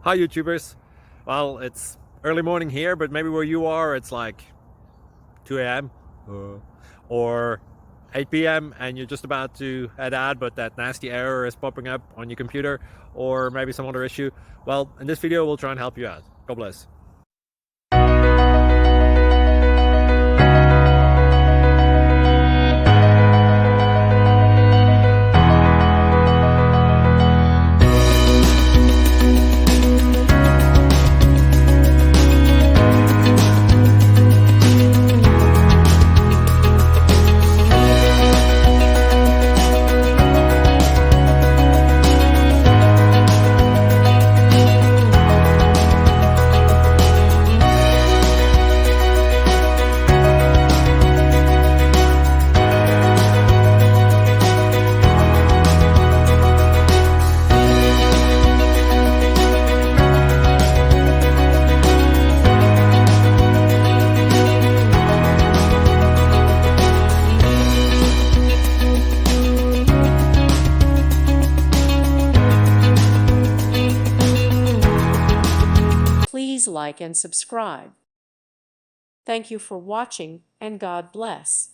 Hi YouTubers. Well, it's early morning here, but maybe where you are it's like 2 a.m. or 8 p.m. and you're just about to head out, but that nasty error is popping up on your computer, or maybe some other issue. Well, in this video we'll try and help you out. God bless. Please like and subscribe. Thank you for watching, and God bless.